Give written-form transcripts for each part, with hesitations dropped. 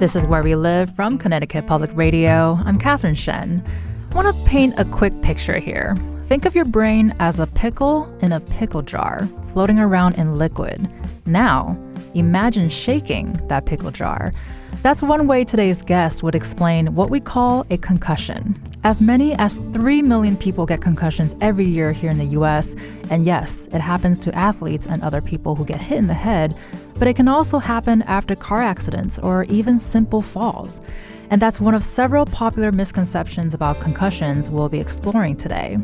This is Where We Live from Connecticut Public Radio. I'm Catherine Shen. I want to paint a quick picture here. Think of your brain as a pickle in a pickle jar, floating around in liquid. Now, imagine shaking that pickle jar. That's one way today's guest would explain what we call a concussion. As many as 3 million people get concussions every year here in the US. And yes, it happens to athletes and other people who get hit in the head, but it can also happen after car accidents or even simple falls. And that's one of several popular misconceptions about concussions we'll be exploring today.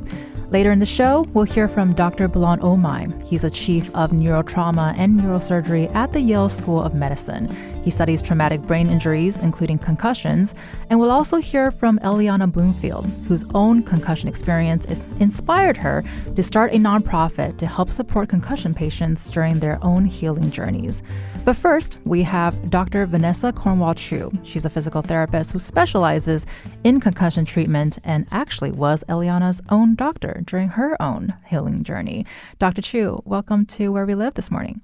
Later in the show, we'll hear from Dr. Bulent Omay. He's a chief of neurotrauma and neurosurgery at the Yale School of Medicine. He studies traumatic brain injuries, including concussions, and we'll also hear from Eliana Bloomfield, whose own concussion experience inspired her to start a nonprofit to help support concussion patients during their own healing journeys. But first, we have Dr. Vanessa Cornwell Chiu. She's a physical therapist who specializes in concussion treatment and actually was Eliana's own doctor during her own healing journey. Dr. Chiu, welcome to Where We Live this morning.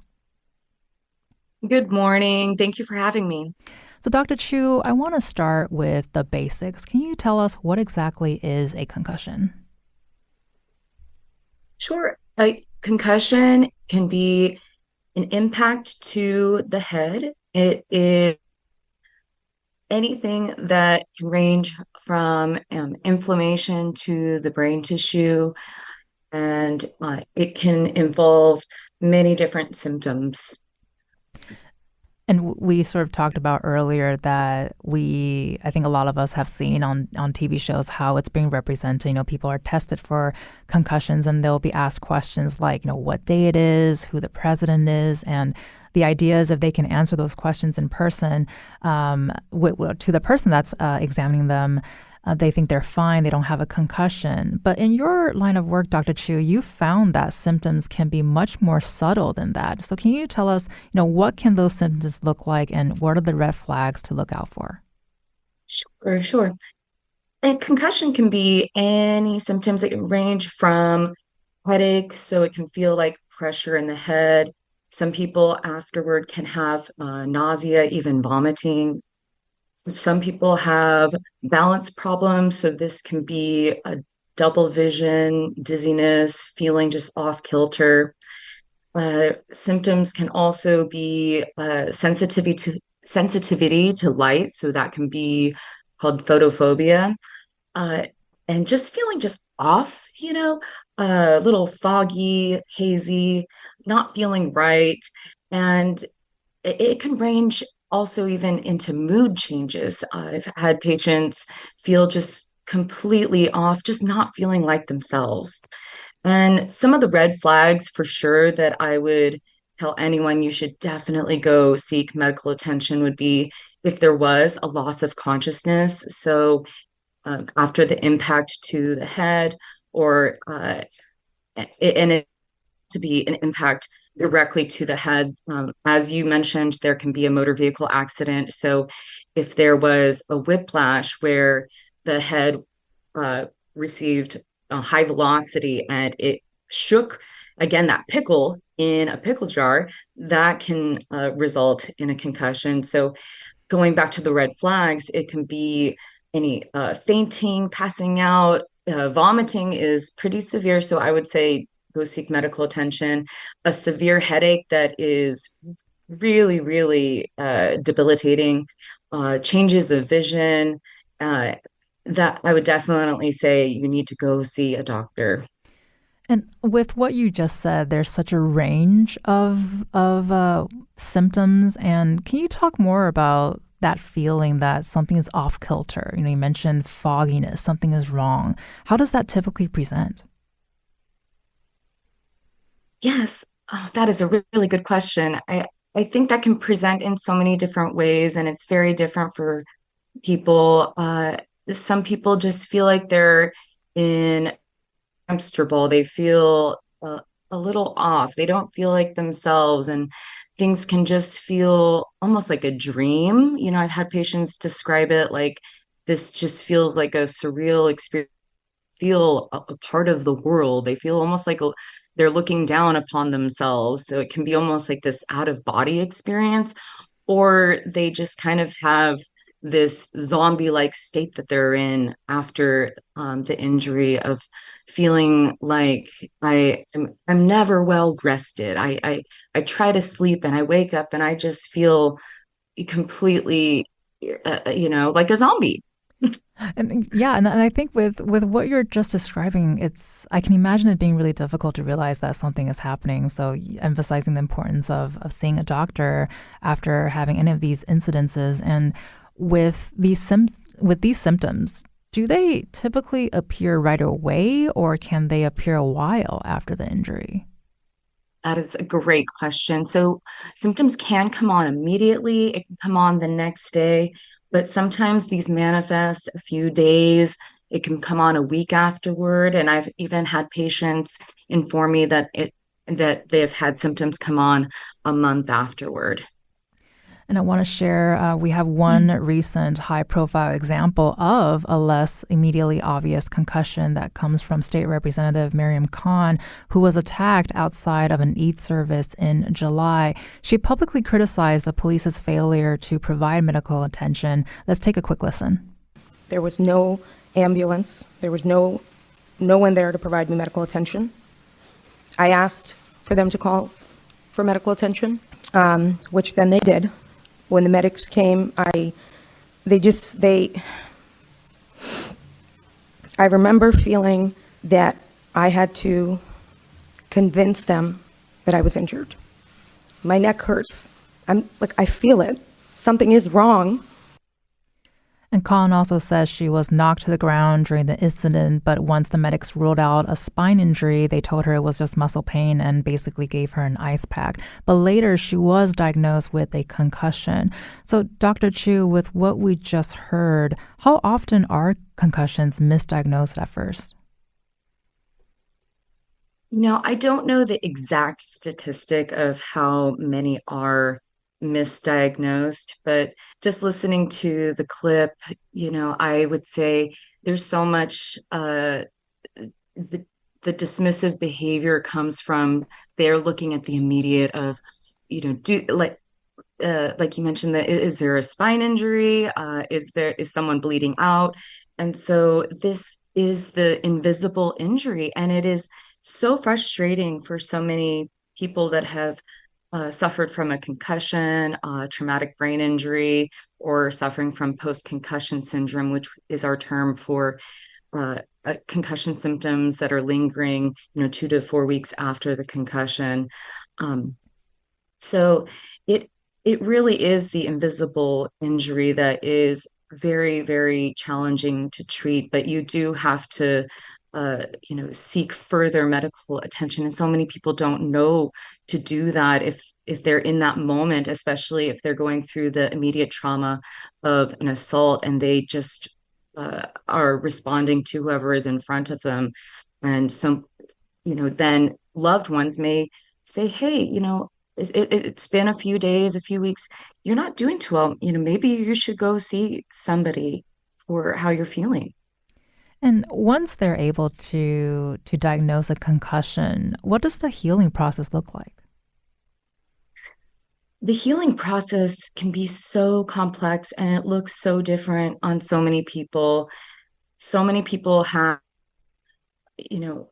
Good morning. Thank you for having me. So, Dr. Chiu, I want to start with the basics. Can you tell us what exactly is a concussion? Sure. A concussion can be an impact to the head. It is anything that can range from inflammation to the brain tissue, and it can involve many different symptoms. And we sort of talked about earlier that I think a lot of us have seen on TV shows how it's being represented. You know, people are tested for concussions and they'll be asked questions like, what day it is, who the president is, and the idea is if they can answer those questions in person to the person that's examining them, they think they're fine, they don't have a concussion. But in your line of work, Dr. Chiu, you found that symptoms can be much more subtle than that. So can you tell us, what can those symptoms look like and what are the red flags to look out for? Sure. A concussion can be any symptoms that can range from headache, so it can feel like pressure in the head. Some people afterward can have nausea, even vomiting. Some people have balance problems, so this can be a double vision, dizziness, feeling just off kilter. Symptoms can also be sensitivity to light, so that can be called photophobia, and just feeling just off, a little foggy, hazy, not feeling right, and it can range also even into mood changes. I've had patients feel just completely off, just not feeling like themselves. And some of the red flags for sure that I would tell anyone you should definitely go seek medical attention would be if there was a loss of consciousness. So after the impact to the head, or it to be an impact directly to the head. As you mentioned, there can be a motor vehicle accident. So if there was a whiplash where the head received a high velocity and it shook, again, that pickle in a pickle jar, that can result in a concussion. So going back to the red flags, it can be any fainting, passing out, vomiting is pretty severe. So I would say go seek medical attention. A severe headache that is really, really debilitating, changes of vision, that I would definitely say you need to go see a doctor. And with what you just said, there's such a range of symptoms. And can you talk more about that feeling that something is off kilter? You mentioned fogginess, something is wrong. How does that typically present? Yes, that is a really good question. I think that can present in so many different ways, and it's very different for people. Some people just feel like they're in comfortable. They feel a little off. They don't feel like themselves, and things can just feel almost like a dream. I've had patients describe it like this just feels like a surreal experience. Feel a part of the world. They feel almost like they're looking down upon themselves. So it can be almost like this out of body experience, or they just kind of have this zombie-like state that they're in after the injury of feeling like I'm never well rested. I try to sleep and I wake up and I just feel completely, like a zombie. And yeah, and I think with what you're just describing, it's I can imagine it being really difficult to realize that something is happening. So emphasizing the importance of seeing a doctor after having any of these incidences, and with these symptoms, do they typically appear right away, or can they appear a while after the injury? That is a great question. So symptoms can come on immediately, it can come on the next day, but sometimes these manifest a few days. It can come on a week afterward. And I've even had patients inform me that they've had symptoms come on a month afterward. And I want to share, we have one recent high profile example of a less immediately obvious concussion that comes from State Representative Miriam Khan, who was attacked outside of an Eid service in July. She publicly criticized the police's failure to provide medical attention. Let's take a quick listen. There was no ambulance. There was no one there to provide me medical attention. I asked for them to call for medical attention, which then they did. When the medics came, I remember feeling that I had to convince them that I was injured. My neck hurts. I feel it. Something is wrong. And Khan also says she was knocked to the ground during the incident, but once the medics ruled out a spine injury, they told her it was just muscle pain and basically gave her an ice pack. But later, she was diagnosed with a concussion. So, Dr. Chiu, with what we just heard, how often are concussions misdiagnosed at first? I don't know the exact statistic of how many are misdiagnosed, but just listening to the clip, I would say there's so much the dismissive behavior comes from they're looking at the immediate of, do like you mentioned, that is there a spine injury? Is someone bleeding out? And so this is the invisible injury, and it is so frustrating for so many people that have suffered from a concussion, traumatic brain injury, or suffering from post-concussion syndrome, which is our term for concussion symptoms that are lingering, 2 to 4 weeks after the concussion. So it it really is the invisible injury that is very, very challenging to treat, but you do have to seek further medical attention. And so many people don't know to do that if they're in that moment, especially if they're going through the immediate trauma of an assault and they just are responding to whoever is in front of them. And some, then loved ones may say, hey, it's been a few days, a few weeks, you're not doing too well. Maybe you should go see somebody for how you're feeling. And once they're able to diagnose a concussion, what does the healing process look like? The healing process can be so complex and it looks so different on so many people. So many people have,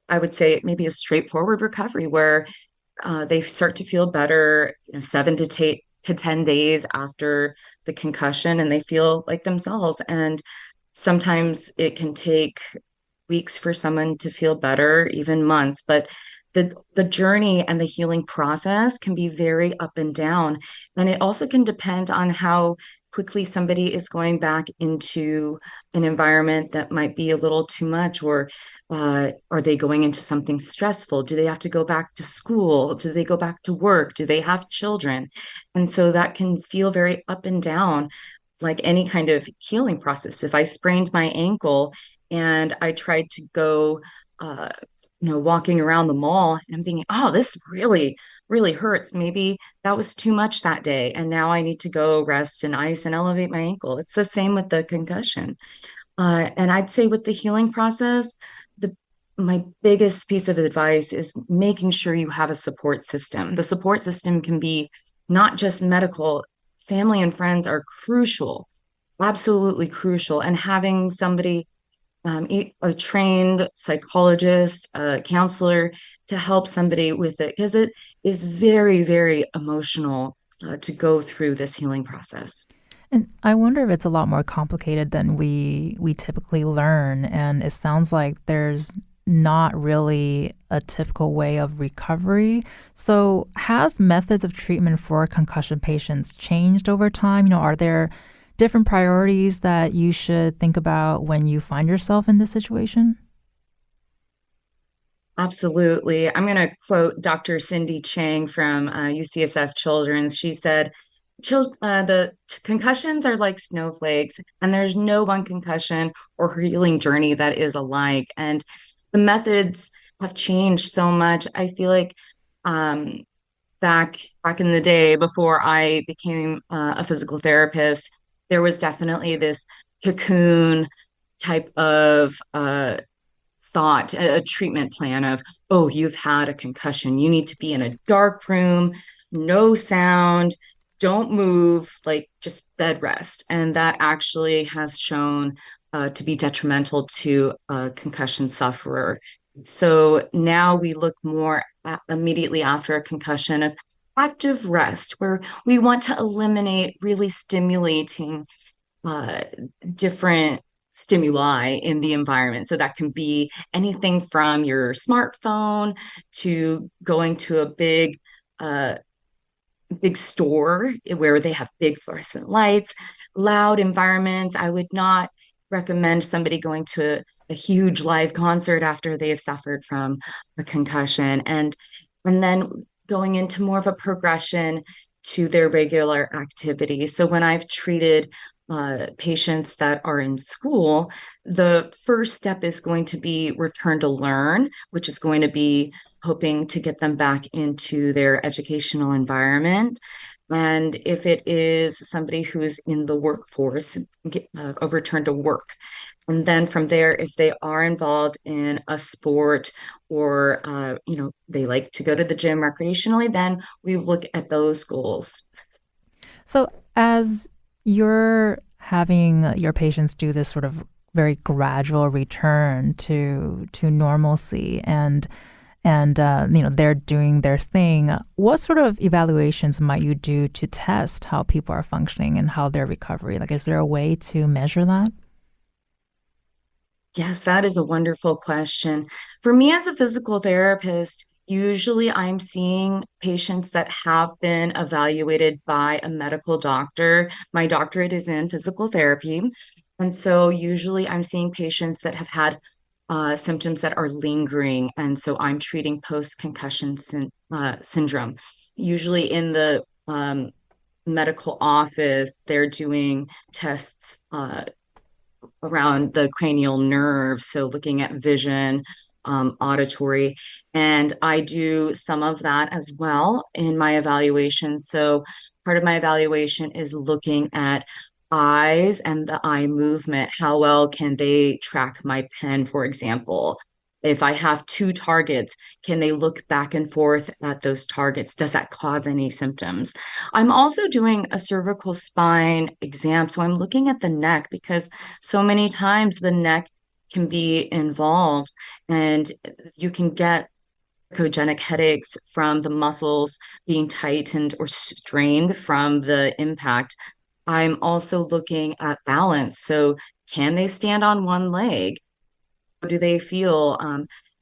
I would say maybe a straightforward recovery where they start to feel better, 7 to 10 days after the concussion, and they feel like themselves. And sometimes it can take weeks for someone to feel better, even months, but the journey and the healing process can be very up and down. And it also can depend on how quickly somebody is going back into an environment that might be a little too much, or are they going into something stressful? Do they have to go back to school? Do they go back to work? Do they have children? And so that can feel very up and down, like any kind of healing process. If I sprained my ankle and I tried to go, walking around the mall, and I'm thinking, oh, this really, really hurts. Maybe that was too much that day. And now I need to go rest and ice and elevate my ankle. It's the same with the concussion. And I'd say with the healing process, my biggest piece of advice is making sure you have a support system. The support system can be not just medical family and friends are crucial, absolutely crucial. And having somebody, a trained psychologist, a counselor to help somebody with it, because it is very, very emotional to go through this healing process. And I wonder if it's a lot more complicated than we typically learn. And it sounds like there's not really a typical way of recovery. So, has methods of treatment for concussion patients changed over time? Are there different priorities that you should think about when you find yourself in this situation? Absolutely. I'm going to quote Dr. Cindy Chang from UCSF Children's. She said, concussions are like snowflakes, and there's no one concussion or healing journey that is alike. And the methods have changed so much. I feel like um, back in the day, before I became a physical therapist, there was definitely this cocoon type of thought, a treatment plan of, oh, you've had a concussion. You need to be in a dark room, no sound, don't move, like just bed rest. And that actually has shown to be detrimental to a concussion sufferer. So now we look more at immediately after a concussion of active rest, where we want to eliminate really stimulating uh, different stimuli in the environment. So that can be anything from your smartphone to going to a uh, big store where they have big fluorescent lights, loud environments. I would not recommend somebody going to a huge live concert after they have suffered from a concussion. And then going into more of a progression to their regular activity. So when I've treated patients that are in school, the first step is going to be return to learn, which is going to be hoping to get them back into their educational environment. And if it is somebody who's in the workforce, a return to work. And then from there, if they are involved in a sport or, they like to go to the gym recreationally, then we look at those goals. So, as you're having your patients do this sort of very gradual return to normalcy, and they're doing their thing, what sort of evaluations might you do to test how people are functioning and how their recovery? Like, is there a way to measure that? Yes, that is a wonderful question. For me as a physical therapist, usually I'm seeing patients that have been evaluated by a medical doctor. My doctorate is in physical therapy. And so usually I'm seeing patients that have had symptoms that are lingering. And so I'm treating post-concussion syndrome. Usually in the medical office, they're doing tests around the cranial nerves, so looking at vision, auditory, and I do some of that as well in my evaluation. So part of my evaluation is looking at eyes and the eye movement. How well can they track my pen, for example? If I have two targets, can they look back and forth at those targets? Does that cause any symptoms? I'm also doing a cervical spine exam. So I'm looking at the neck because so many times the neck can be involved and you can get echogenic headaches from the muscles being tightened or strained from the impact. I'm also looking at balance. So can they stand on one leg? How do they feel?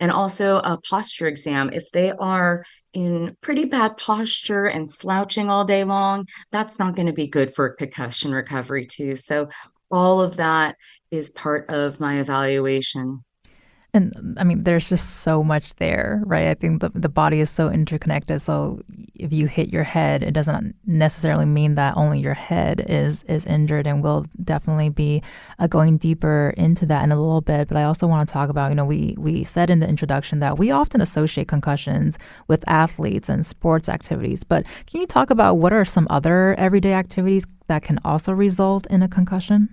And also a posture exam. If they are in pretty bad posture and slouching all day long, that's not going to be good for concussion recovery too. So all of that is part of my evaluation. And I mean, there's just so much there, right? I think the body is so interconnected. So if you hit your head, it doesn't necessarily mean that only your head is injured. And we'll definitely be going deeper into that in a little bit. But I also want to talk about, we said in the introduction that we often associate concussions with athletes and sports activities. But can you talk about what are some other everyday activities that can also result in a concussion?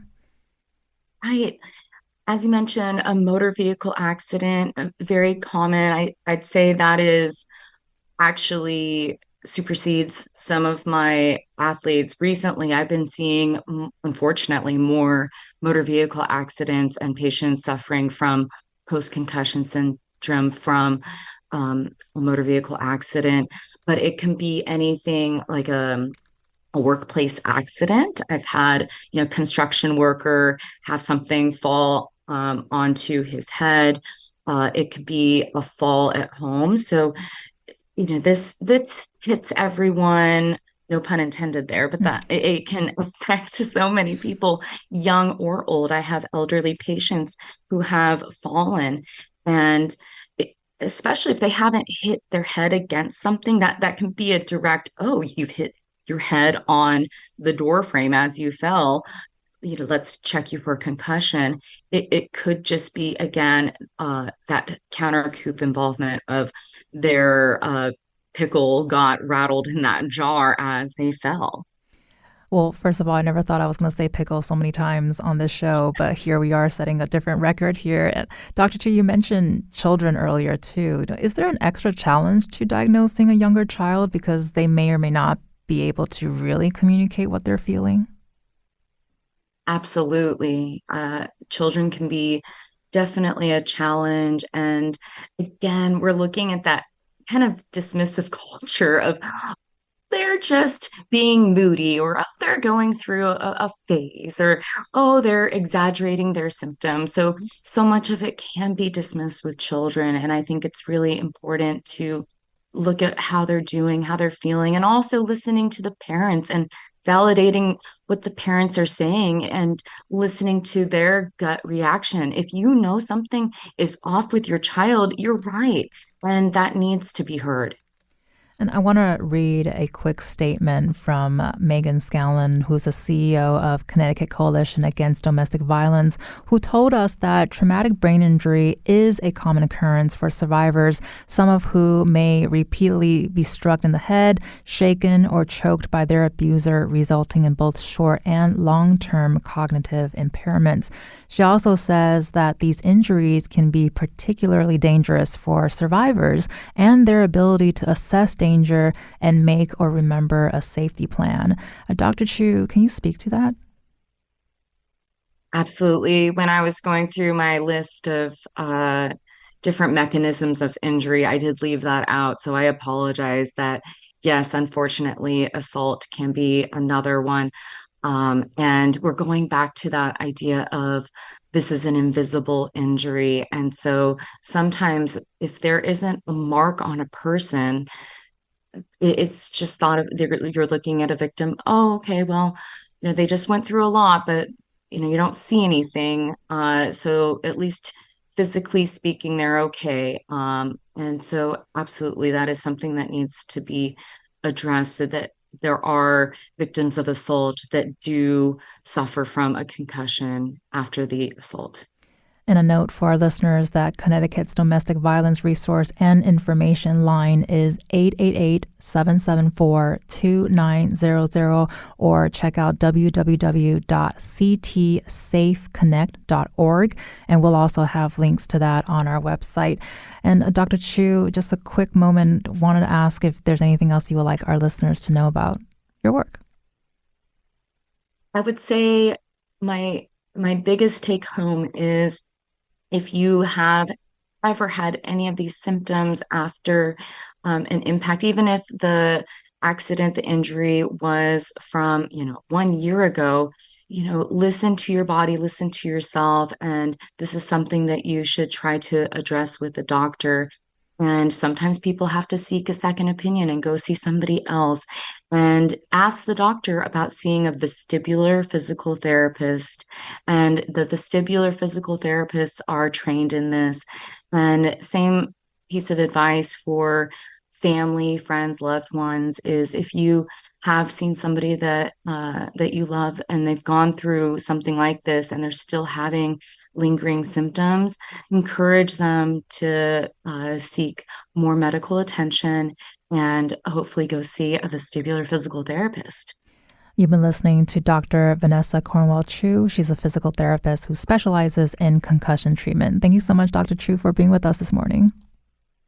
Right. As you mentioned, a motor vehicle accident, very common. I'd say that is actually supersedes some of my athletes. Recently, I've been seeing, unfortunately, more motor vehicle accidents and patients suffering from post-concussion syndrome from a motor vehicle accident. But it can be anything like a workplace accident. I've had, construction worker have something fall onto his head. It could be a fall at home. So, this hits everyone, no pun intended there, but that it can affect so many people, young or old. I have elderly patients who have fallen, and especially if they haven't hit their head against something, that can be a direct, oh, you've hit your head on the door frame as you fell. Let's check you for concussion. It could just be, again, that counter coup involvement of their pickle got rattled in that jar as they fell. Well, first of all, I never thought I was going to say pickle so many times on this show, but here we are setting a different record here. And Dr. Chiu, you mentioned children earlier too. Is there an extra challenge to diagnosing a younger child because they may or may not be able to really communicate what they're feeling? Absolutely. Children can be definitely a challenge. And again, we're looking at that kind of dismissive culture of they're just being moody, or oh, they're going through a phase, or oh, they're exaggerating their symptoms. So much of it can be dismissed with children. And I think it's really important to look at how they're doing, how they're feeling, and also listening to the parents and validating what the parents are saying and listening to their gut reaction. If you know something is off with your child, you're right, and that needs to be heard. And I want to read a quick statement from Megan Scallon, who's the CEO of Connecticut Coalition Against Domestic Violence, who told us that traumatic brain injury is a common occurrence for survivors, some of who may repeatedly be struck in the head, shaken, or choked by their abuser, resulting in both short and long-term cognitive impairments. She also says that these injuries can be particularly dangerous for survivors and their ability to assess danger and make or remember a safety plan. Dr. Chiu, can you speak to that? Absolutely. When I was going through my list of different mechanisms of injury, I did leave that out. So I apologize that, yes, unfortunately, assault can be another one. And we're going back to that idea of this is an invisible injury. And so sometimes if there isn't a mark on a person, it's just thought of, you're looking at a victim. Oh, okay, well, they just went through a lot, but you don't see anything. So at least physically speaking, they're okay. And so absolutely, that is something that needs to be addressed, so that there are victims of assault that do suffer from a concussion after the assault. And a note for our listeners that Connecticut's domestic violence resource and information line is 888-774-2900, or check out www.ctsafeconnect.org. And we'll also have links to that on our website. And Dr. Chiu, just a quick moment, wanted to ask if there's anything else you would like our listeners to know about your work. I would say my biggest take home is, if you have ever had any of these symptoms after an impact, even if the accident, the injury was from, 1 year ago, listen to your body, listen to yourself. And this is something that you should try to address with a doctor. And sometimes people have to seek a second opinion and go see somebody else and ask the doctor about seeing a vestibular physical therapist. And the vestibular physical therapists are trained in this. And same piece of advice for family, friends, loved ones is, if you have seen somebody that you love and they've gone through something like this and they're still having lingering symptoms, encourage them to seek more medical attention and hopefully go see a vestibular physical therapist. You've been listening to Dr. Vanessa Cornwell Chiu. She's a physical therapist who specializes in concussion treatment. Thank you so much, Dr. Chiu, for being with us this morning.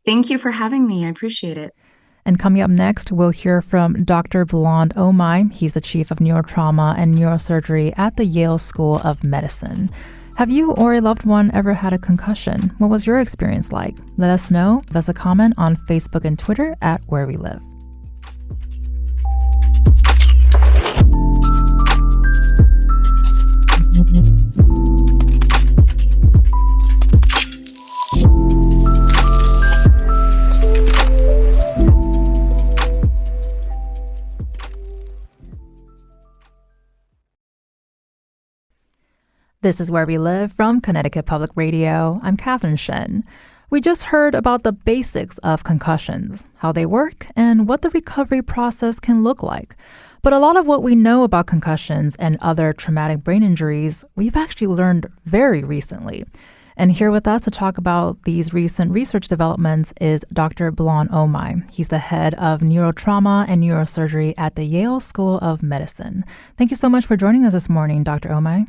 Thank you for having me. I appreciate it. And coming up next, we'll hear from Dr. Bulent Omay. He's the chief of neurotrauma and neurosurgery at the Yale School of Medicine. Have you or a loved one ever had a concussion? What was your experience like? Let us know. Leave us a comment on Facebook and Twitter at Where We Live. This is Where We Live from Connecticut Public Radio. I'm Catherine Shen. We just heard about the basics of concussions, how they work, and what the recovery process can look like. But a lot of what we know about concussions and other traumatic brain injuries, we've actually learned very recently. And here with us to talk about these recent research developments is Dr. Bulent Omay. He's the head of neurotrauma and neurosurgery at the Yale School of Medicine. Thank you so much for joining us this morning, Dr. Omay.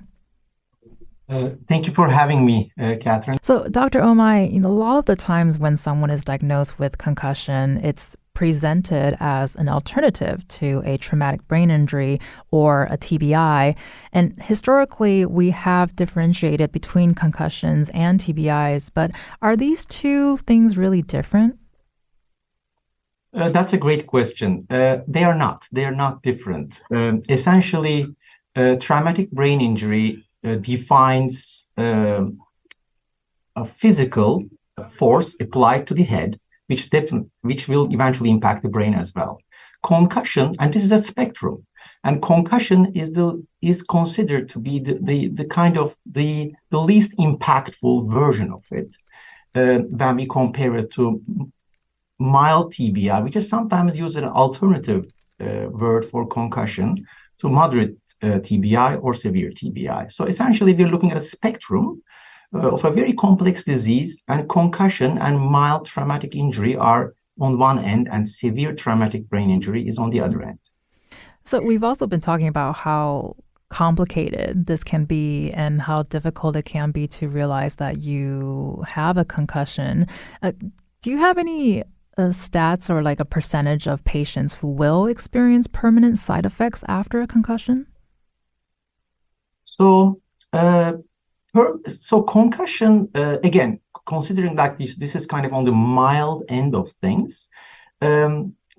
Thank you for having me, Catherine. So, Dr. Omay, a lot of the times when someone is diagnosed with concussion, it's presented as an alternative to a traumatic brain injury or a TBI. And historically, we have differentiated between concussions and TBIs, but are these two things really different? That's a great question. They are not. They are not different. Essentially, traumatic brain injury defines a physical force applied to the head, which will eventually impact the brain as well. Concussion, and this is a spectrum, and concussion is considered to be the kind of the least impactful version of it when we compare it to mild TBI, which is sometimes used as an alternative word for concussion, to moderate TBI or severe TBI. So essentially, we're looking at a spectrum of a very complex disease, and concussion and mild traumatic injury are on one end, and severe traumatic brain injury is on the other end. So we've also been talking about how complicated this can be and how difficult it can be to realize that you have a concussion. Do you have any stats or like a percentage of patients who will experience permanent side effects after a concussion? So concussion, again, considering like this is kind of on the mild end of things,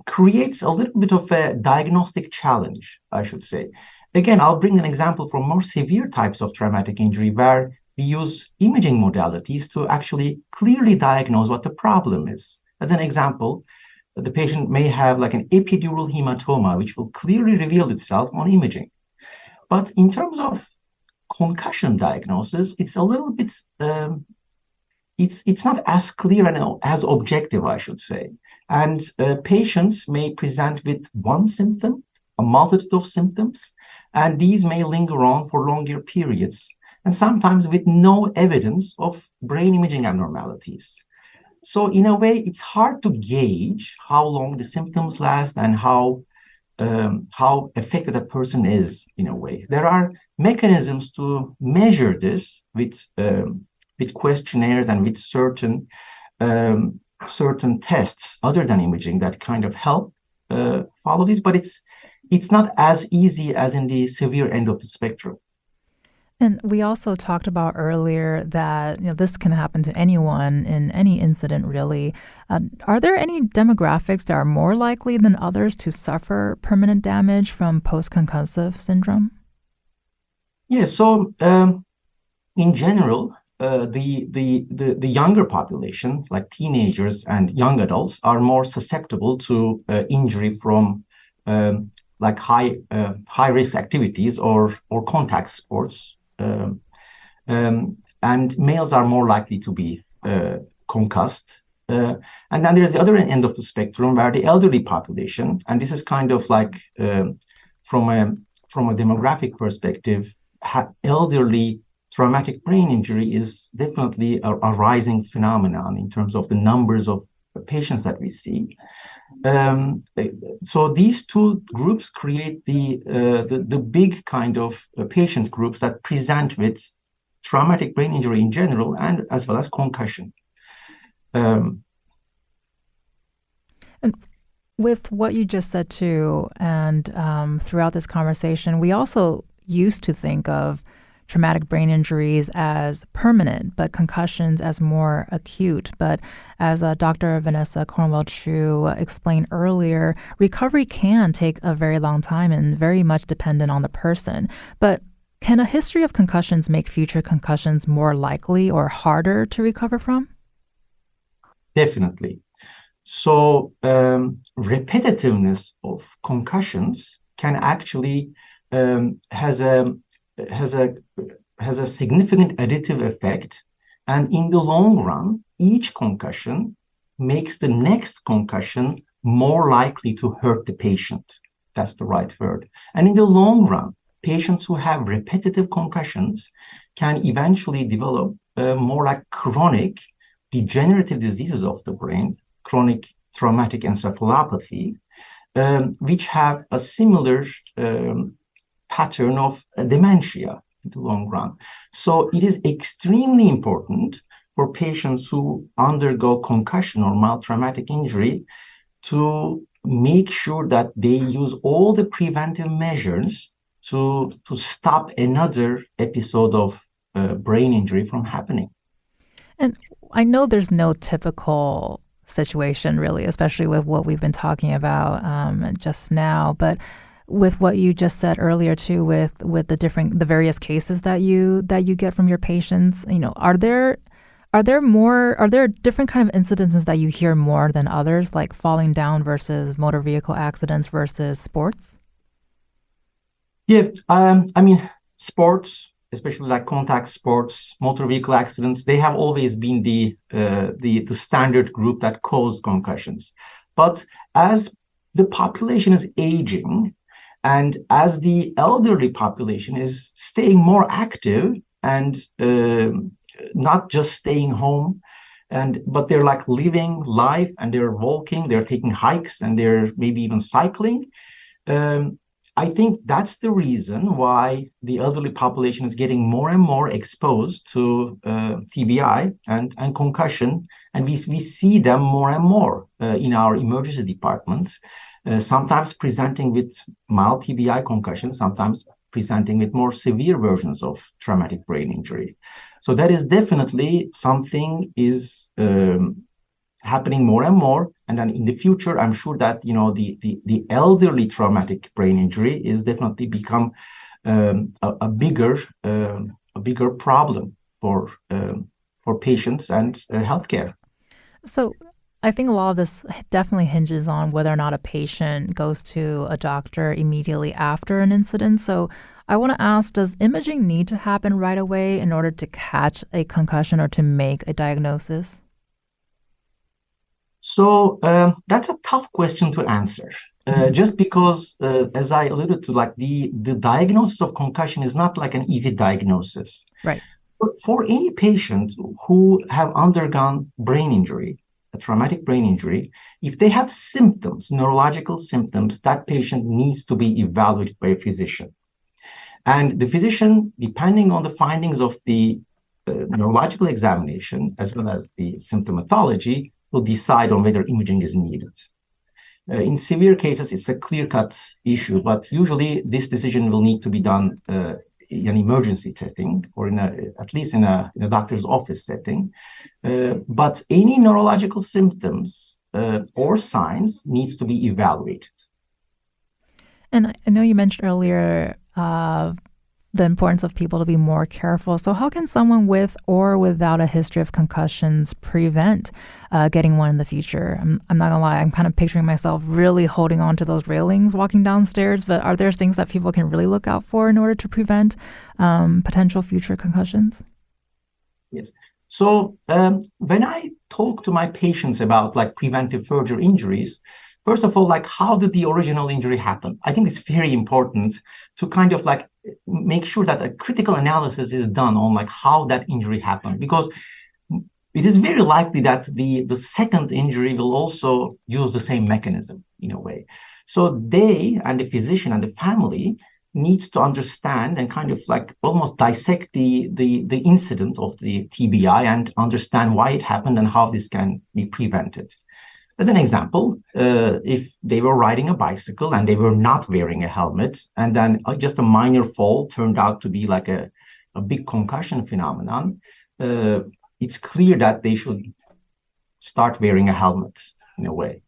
creates a little bit of a diagnostic challenge, I should say. Again, I'll bring an example from more severe types of traumatic injury where we use imaging modalities to actually clearly diagnose what the problem is. As an example, the patient may have like an epidural hematoma, which will clearly reveal itself on imaging. But in terms of concussion diagnosis, it's a little bit, it's not as clear and as objective, I should say. And patients may present with one symptom, a multitude of symptoms, and these may linger on for longer periods, and sometimes with no evidence of brain imaging abnormalities. So in a way, it's hard to gauge how long the symptoms last and how affected a person is in a way. There are mechanisms to measure this with questionnaires and with certain tests other than imaging that kind of help follow this, but it's not as easy as in the severe end of the spectrum. And we also talked about earlier that this can happen to anyone in any incident, really. Are there any demographics that are more likely than others to suffer permanent damage from post-concussive syndrome? Yeah, so in general, the younger population, like teenagers and young adults, are more susceptible to injury from like high risk activities or contact sports. And males are more likely to be concussed. And then there's the other end of the spectrum where the elderly population, and this is kind of like from a demographic perspective, elderly traumatic brain injury is definitely a rising phenomenon in terms of the numbers of patients that we see. So these two groups create the big kind of patient groups that present with traumatic brain injury in general, and as well as concussion. And With what you just said too, and throughout this conversation, we also used to think of traumatic brain injuries as permanent, but concussions as more acute. But as Dr. Vanessa Cornwell Chiu explained earlier, recovery can take a very long time and very much dependent on the person. But can a history of concussions make future concussions more likely or harder to recover from? Definitely. So repetitiveness of concussions can actually has a significant additive effect, and in the long run, each concussion makes the next concussion more likely to hurt the patient. That's the right word. And in the long run, patients who have repetitive concussions can eventually develop more like chronic degenerative diseases of the brain, chronic traumatic encephalopathy, which have a similar pattern of dementia in the long run. So it is extremely important for patients who undergo concussion or mild traumatic injury to make sure that they use all the preventive measures to stop another episode of brain injury from happening. And I know there's no typical situation really, especially with what we've been talking about just now, but with what you just said earlier too, with the various cases that you get from your patients, are there different kind of incidences that you hear more than others, like falling down versus motor vehicle accidents versus sports? Yeah, sports, especially like contact sports, motor vehicle accidents, they have always been the standard group that caused concussions. But as the population is aging, and as the elderly population is staying more active and not just staying home, but they're like living life and they're walking, they're taking hikes, and they're maybe even cycling. I think that's the reason why the elderly population is getting more and more exposed to TBI and concussion, and we see them more and more in our emergency departments. Sometimes presenting with mild TBI concussion, sometimes presenting with more severe versions of traumatic brain injury. So that is definitely something is happening more and more. And then in the future, I'm sure that the elderly traumatic brain injury is definitely become a bigger problem for patients and healthcare. So I think a lot of this definitely hinges on whether or not a patient goes to a doctor immediately after an incident. So I want to ask, does imaging need to happen right away in order to catch a concussion or to make a diagnosis? So that's a tough question to answer. Just because, as I alluded to, like the diagnosis of concussion is not like an easy diagnosis. Right. For any patient who have undergone brain injury, a traumatic brain injury, if they have symptoms, neurological symptoms, that patient needs to be evaluated by a physician. And the physician, depending on the findings of the neurological examination, as well as the symptomatology, will decide on whether imaging is needed. In severe cases, it's a clear-cut issue, but usually this decision will need to be done in an emergency setting, or at least in a doctor's office setting. But any neurological symptoms or signs needs to be evaluated. And I know you mentioned earlier the importance of people to be more careful. So how can someone with or without a history of concussions prevent getting one in the future? I'm not gonna lie, I'm kind of picturing myself really holding on to those railings walking downstairs, but are there things that people can really look out for in order to prevent potential future concussions? Yes. So when I talk to my patients about like preventive further injuries, first of all, like how did the original injury happen? I think it's very important to kind of like make sure that a critical analysis is done on like how that injury happened, because it is very likely that the second injury will also use the same mechanism in a way. So they and the physician and the family needs to understand and kind of like almost dissect the incident of the TBI and understand why it happened and how this can be prevented. As an example, if they were riding a bicycle and they were not wearing a helmet, and then just a minor fall turned out to be like a big concussion phenomenon, it's clear that they should start wearing a helmet in a way.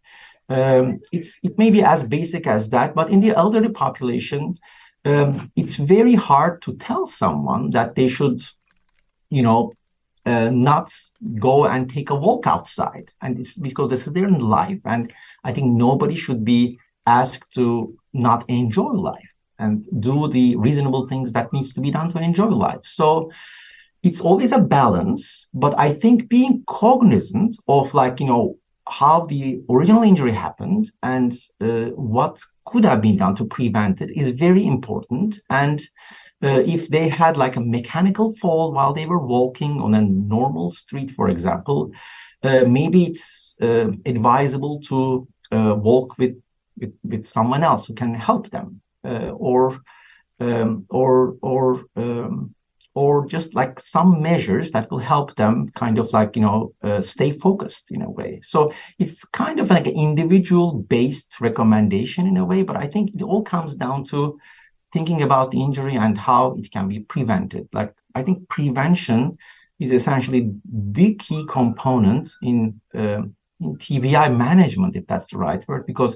It may be as basic as that, but in the elderly population, it's very hard to tell someone that they should, not go and take a walk outside. And it's because this is their life. And I think nobody should be asked to not enjoy life and do the reasonable things that needs to be done to enjoy life. So it's always a balance, but I think being cognizant of how the original injury happened and what could have been done to prevent it is very important. And if they had like a mechanical fall while they were walking on a normal street, for example, maybe it's advisable to walk with someone else who can help them, or just like some measures that will help them kind of stay focused in a way. So it's kind of like an individual-based recommendation in a way, but I think it all comes down to thinking about the injury and how it can be prevented. Like, I think prevention is essentially the key component in TBI management, if that's the right word, because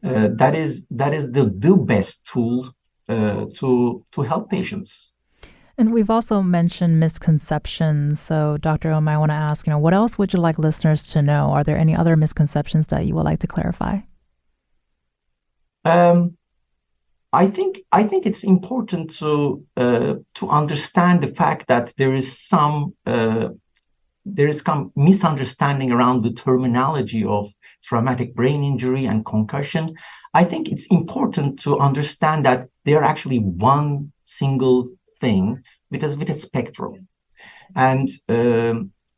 that is the best tool to help patients. And we've also mentioned misconceptions. So, Dr. Omay, I want to ask, what else would you like listeners to know? Are there any other misconceptions that you would like to clarify? I think it's important to understand the fact that there is some misunderstanding around the terminology of traumatic brain injury and concussion. I think it's important to understand that they're actually one single thing with a spectrum. And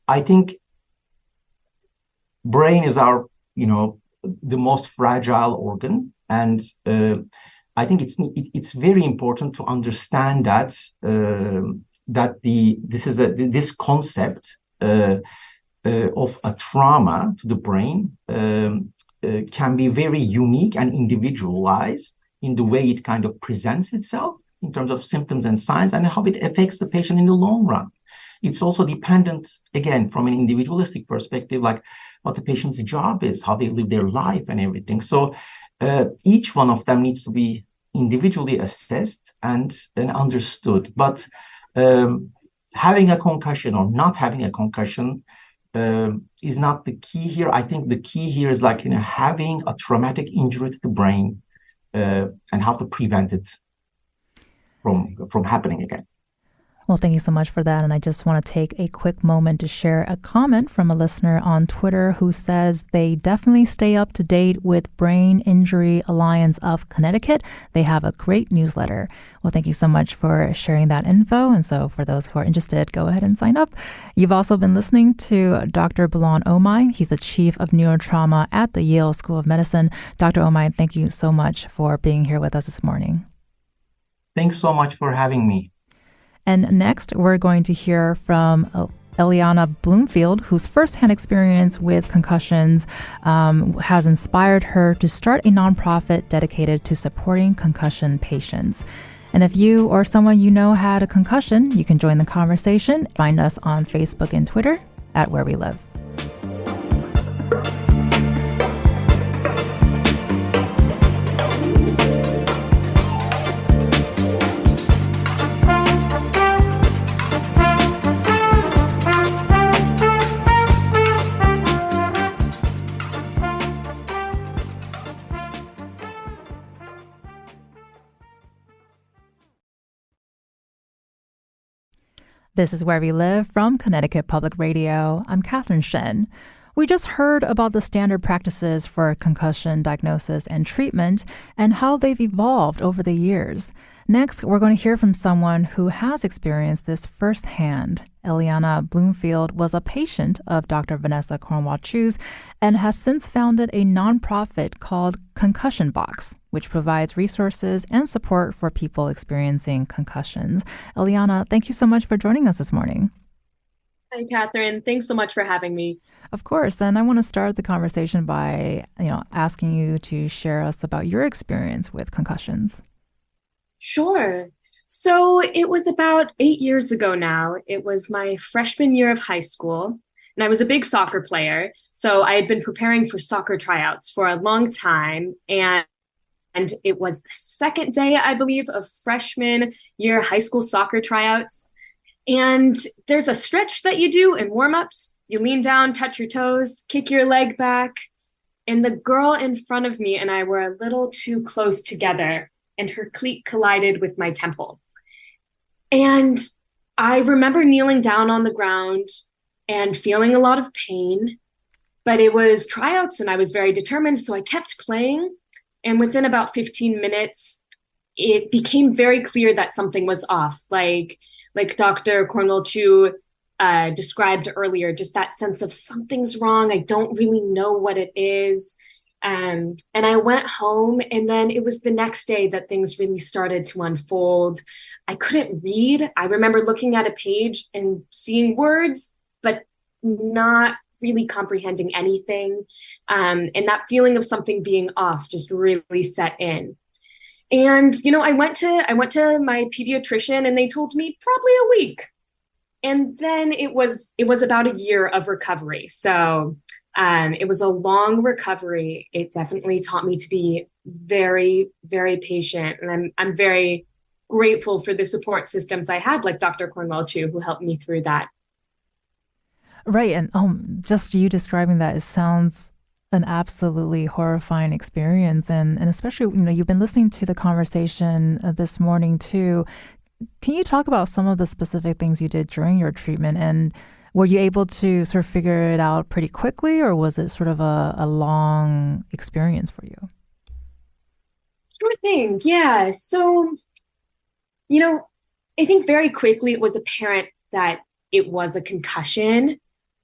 I think brain is our, the most fragile organ. And I think it's very important to understand that this concept of a trauma to the brain can be very unique and individualized in the way it kind of presents itself in terms of symptoms and signs and how it affects the patient in the long run. It's also dependent, again, from an individualistic perspective, like what the patient's job is, how they live their life and everything. So each one of them needs to be individually assessed and understood. But having a concussion or not having a concussion is not the key here. I think the key here is having a traumatic injury to the brain and how to prevent it from happening again. Well, thank you so much for that. And I just want to take a quick moment to share a comment from a listener on Twitter who says they definitely stay up to date with Brain Injury Alliance of Connecticut. They have a great newsletter. Well, thank you so much for sharing that info. And so for those who are interested, go ahead and sign up. You've also been listening to Dr. Bulent Omay. He's the chief of neurotrauma at the Yale School of Medicine. Dr. Omay, thank you so much for being here with us this morning. Thanks so much for having me. And next, we're going to hear from Eliana Bloomfield, whose firsthand experience with concussions has inspired her to start a nonprofit dedicated to supporting concussion patients. And if you or someone you know had a concussion, you can join the conversation. Find us on Facebook and Twitter at Where We Live. This is Where We Live from Connecticut Public Radio. I'm Catherine Shen. We just heard about the standard practices for concussion diagnosis and treatment and how they've evolved over the years. Next, we're going to hear from someone who has experienced this firsthand. Eliana Bloomfield was a patient of Dr. Vanessa Cornwell Chiu and has since founded a nonprofit called Concussion Box, which provides resources and support for people experiencing concussions. Eliana, thank you so much for joining us this morning. Hi, Catherine. Thanks so much for having me. Of course. Then I want to start the conversation by, asking you to share us about your experience with concussions. Sure. So it was about 8 years ago now. It was my freshman year of high school, and I was a big soccer player. So I had been preparing for soccer tryouts for a long time. And it was the second day, I believe, of freshman year high school soccer tryouts. And there's a stretch that you do in warm-ups. You lean down, touch your toes, kick your leg back. And the girl in front of me and I were a little too close together, and her cleat collided with my temple. And I remember kneeling down on the ground and feeling a lot of pain, but it was tryouts and I was very determined. So I kept playing. And within about 15 minutes, it became very clear that something was off. Like Dr. Cornwell Chiu described earlier, just that sense of something's wrong. I don't really know what it is. And I went home, and then it was the next day that things really started to unfold. I couldn't read. I remember looking at a page and seeing words, but not really comprehending anything. And that feeling of something being off just really set in. And, I went to my pediatrician, and they told me probably a week. And then it was about a year of recovery. So it was a long recovery. It definitely taught me to be very, very patient. And I'm very grateful for the support systems I had, like Dr. Cornwell Chiu, who helped me through that. Right. And just you describing that, it sounds an absolutely horrifying experience. And especially, you've been listening to the conversation this morning too. Can you talk about some of the specific things you did during your treatment? And were you able to sort of figure it out pretty quickly, or was it sort of a long experience for you? Sure thing. Yeah. So, I think very quickly it was apparent that it was a concussion,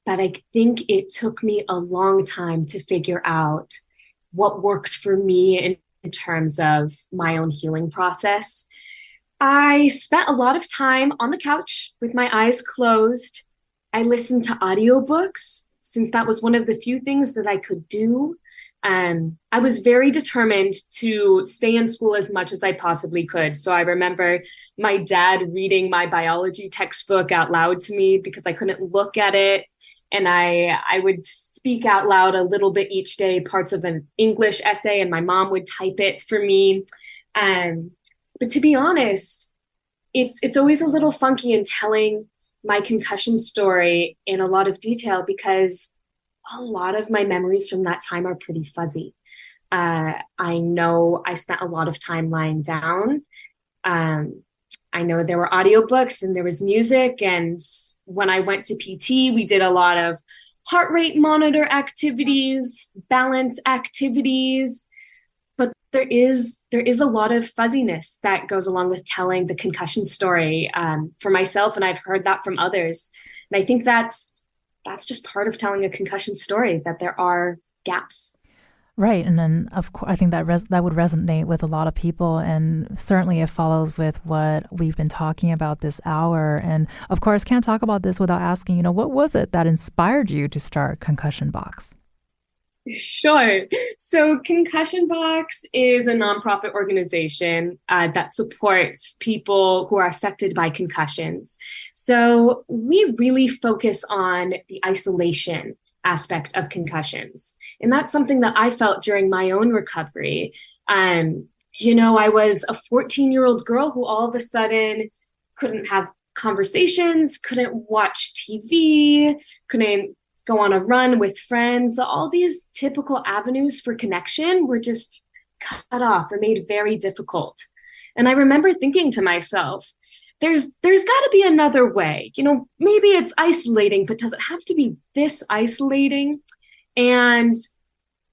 but I think it took me a long time to figure out what worked for me in terms of my own healing process. I spent a lot of time on the couch with my eyes closed. I listened to audiobooks since that was one of the few things that I could do. I was very determined to stay in school as much as I possibly could. So I remember my dad reading my biology textbook out loud to me because I couldn't look at it. And I would speak out loud a little bit each day, parts of an English essay, and my mom would type it for me. But to be honest, it's always a little funky in telling my concussion story in a lot of detail because a lot of my memories from that time are pretty fuzzy. I know I spent a lot of time lying down. I know there were audiobooks and there was music. And when I went to PT, we did a lot of heart rate monitor activities, balance activities. But there is a lot of fuzziness that goes along with telling the concussion story for myself, and I've heard that from others. And I think that's just part of telling a concussion story, that there are gaps. Right. And then, of course, I think that that would resonate with a lot of people. And certainly it follows with what we've been talking about this hour. And of course, can't talk about this without asking, what was it that inspired you to start Concussion Box? Sure. So Concussion Box is a nonprofit organization that supports people who are affected by concussions. So we really focus on the isolation aspect of concussions. And that's something that I felt during my own recovery. I was a 14-year-old girl who all of a sudden couldn't have conversations, couldn't watch TV, couldn't go on a run with friends. All these typical avenues for connection were just cut off or made very difficult. And I remember thinking to myself, there's got to be another way. Maybe it's isolating, but does it have to be this isolating? And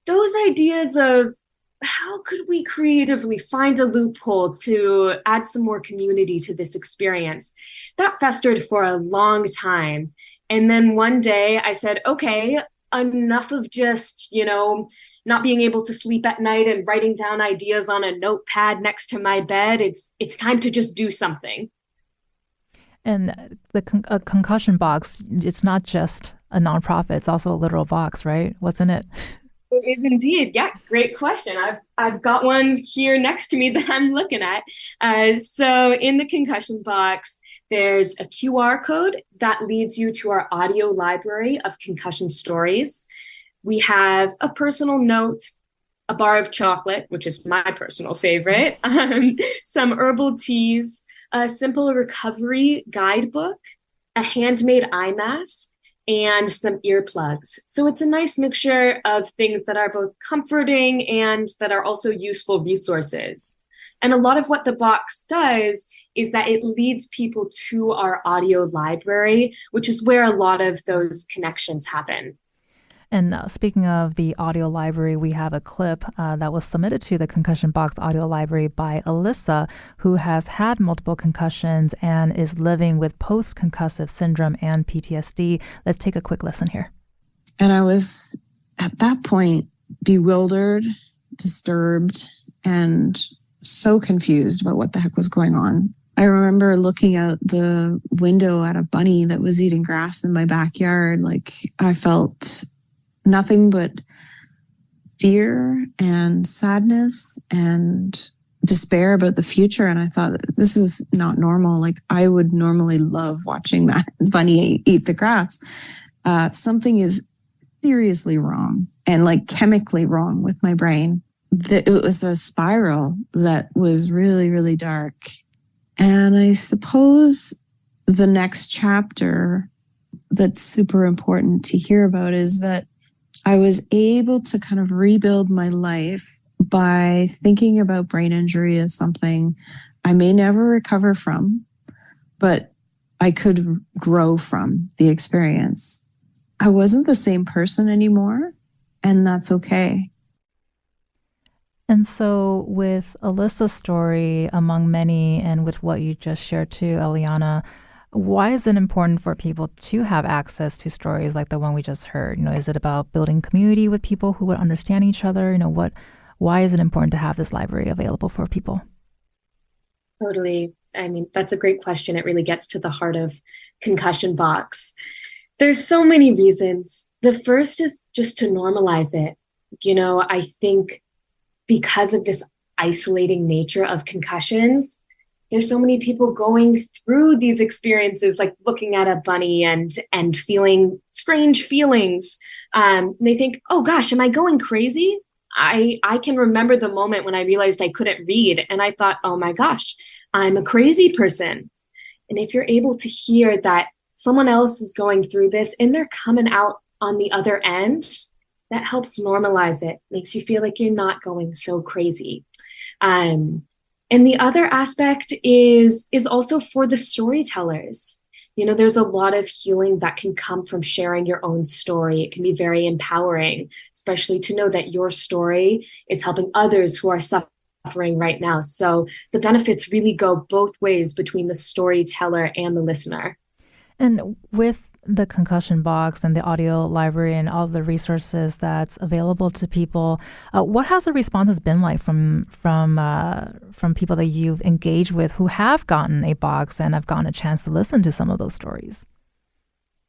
those ideas of how could we creatively find a loophole to add some more community to this experience, that festered for a long time. And then one day I said, okay, enough of just, not being able to sleep at night and writing down ideas on a notepad next to my bed. It's time to just do something. And a concussion box, it's not just a nonprofit, it's also a literal box, right? What's in it? It is indeed. Yeah, great question. I've got one here next to me that I'm looking at. So in the concussion box, there's a QR code that leads you to our audio library of concussion stories. We have a personal note, a bar of chocolate, which is my personal favorite, some herbal teas, a simple recovery guidebook, a handmade eye mask, and some earplugs. So it's a nice mixture of things that are both comforting and that are also useful resources. And a lot of what the box does is that it leads people to our audio library, which is where a lot of those connections happen. And speaking of the audio library, we have a clip that was submitted to the Concussion Box audio library by Alyssa, who has had multiple concussions and is living with post-concussive syndrome and PTSD. Let's take a quick listen here. And I was, at that point, bewildered, disturbed, and so confused about what the heck was going on. I remember looking out the window at a bunny that was eating grass in my backyard. Like, I felt nothing but fear and sadness and despair about the future. And I thought, this is not normal. Like, I would normally love watching that bunny eat the grass. Something is seriously wrong and like chemically wrong with my brain. It was a spiral that was really, really dark. And I suppose the next chapter that's super important to hear about is that I was able to kind of rebuild my life by thinking about brain injury as something I may never recover from, but I could grow from the experience. I wasn't the same person anymore, and that's okay. And so with Alyssa's story, among many, and with what you just shared too, Eliana, why is it important for people to have access to stories like the one we just heard? You know, is it about building community with people who would understand each other? You know, why is it important to have this library available for people? Totally. I mean, that's a great question. It really gets to the heart of Concussion Box. There's so many reasons. The first is just to normalize it. You know, I think because of this isolating nature of concussions, there's so many people going through these experiences, like looking at a bunny and feeling strange feelings. They think, oh gosh, am I going crazy? I can remember the moment when I realized I couldn't read and I thought, oh my gosh, I'm a crazy person. And if you're able to hear that someone else is going through this and they're coming out on the other end, that helps normalize it, makes you feel like you're not going so crazy. And the other aspect is also for the storytellers. You know, there's a lot of healing that can come from sharing your own story. It can be very empowering, especially to know that your story is helping others who are suffering right now. So the benefits really go both ways between the storyteller and the listener. And with the Concussion Box and the audio library and all the resources that's available to people, what has the responses been like from people that you've engaged with who have gotten a box and have gotten a chance to listen to some of those stories?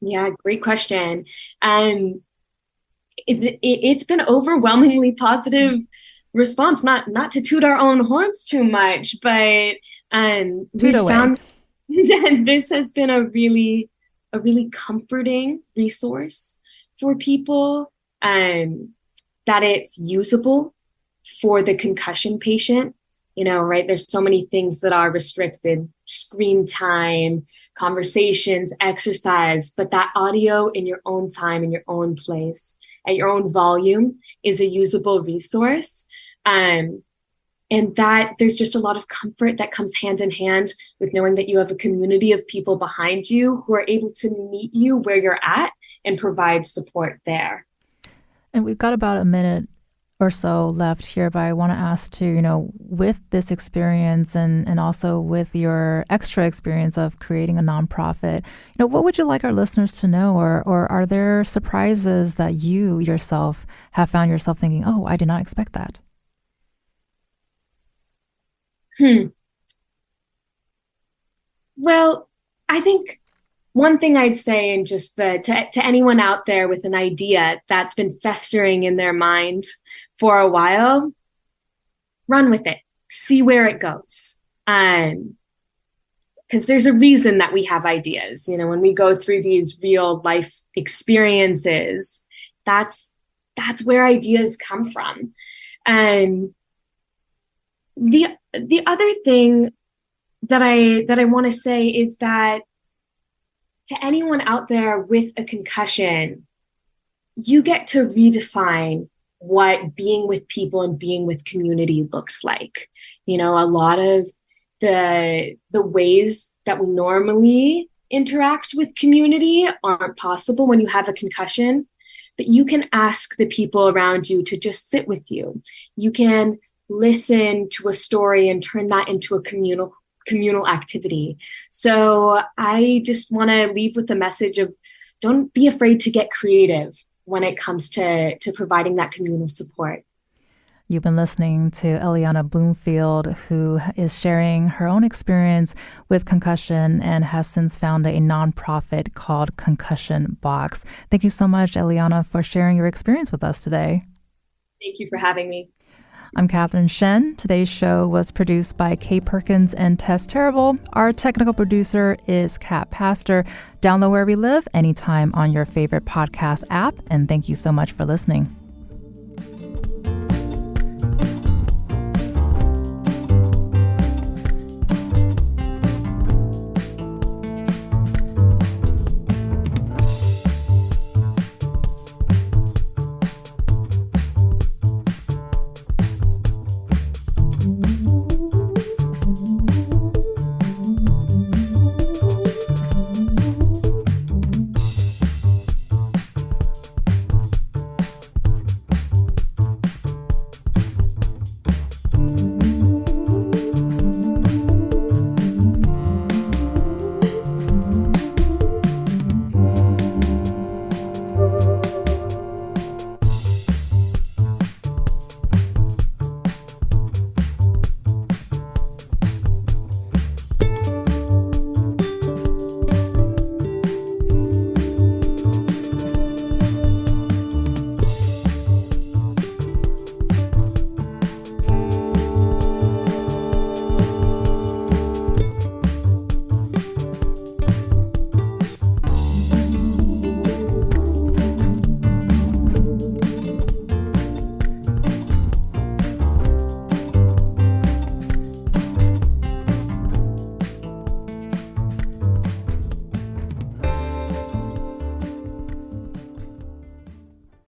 Yeah, great question. It's been overwhelmingly positive response. Not to toot our own horns too much, but we found that this has been a really comforting resource for people, that it's usable for the concussion patient. You know, right? There's so many things that are restricted: screen time, conversations, exercise, but that audio in your own time, in your own place, at your own volume is a usable resource. And that there's just a lot of comfort that comes hand in hand with knowing that you have a community of people behind you who are able to meet you where you're at and provide support there. And we've got about a minute or so left here, but I want to ask too, you know, with this experience and also with your extra experience of creating a nonprofit, you know, what would you like our listeners to know, or are there surprises that you yourself have found yourself thinking, oh, I did not expect that? Well, I think one thing I'd say, and just to anyone out there with an idea that's been festering in their mind for a while, run with it, see where it goes. Because there's a reason that we have ideas. You know, when we go through these real life experiences, that's where ideas come from. And the other thing that I want to say is that to anyone out there with a concussion, you get to redefine what being with people and being with community looks like. You know, a lot of the ways that we normally interact with community aren't possible when you have a concussion, but you can ask the people around you to just sit with you. You can listen to a story and turn that into a communal activity. So I just want to leave with the message of don't be afraid to get creative when it comes to providing that communal support. You've been listening to Eliana Bloomfield, who is sharing her own experience with concussion and has since founded a nonprofit called Concussion Box. Thank you so much, Eliana, for sharing your experience with us today. Thank you for having me. I'm Catherine Shen. Today's show was produced by Kay Perkins and Tess Terrible. Our technical producer is Kat Pastor. Download Where We Live anytime on your favorite podcast app. And thank you so much for listening.